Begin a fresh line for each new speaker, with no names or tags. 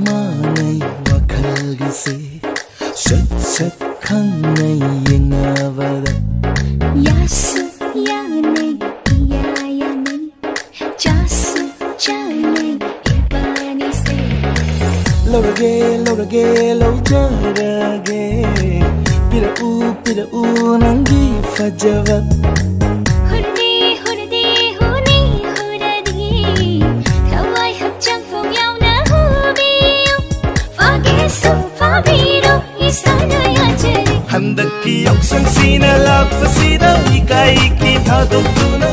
manay wakhalgise shat shat khangai yengavada
yasu yanai yanai jasu janai ipani se
lorage lojarage pira u nangi fajava
hurdi huradi thawai hapchang phong yaw na hubiyo fagesu fabiro isana yajare
handaki yausang sina lakpasida ikai ki thadok tuna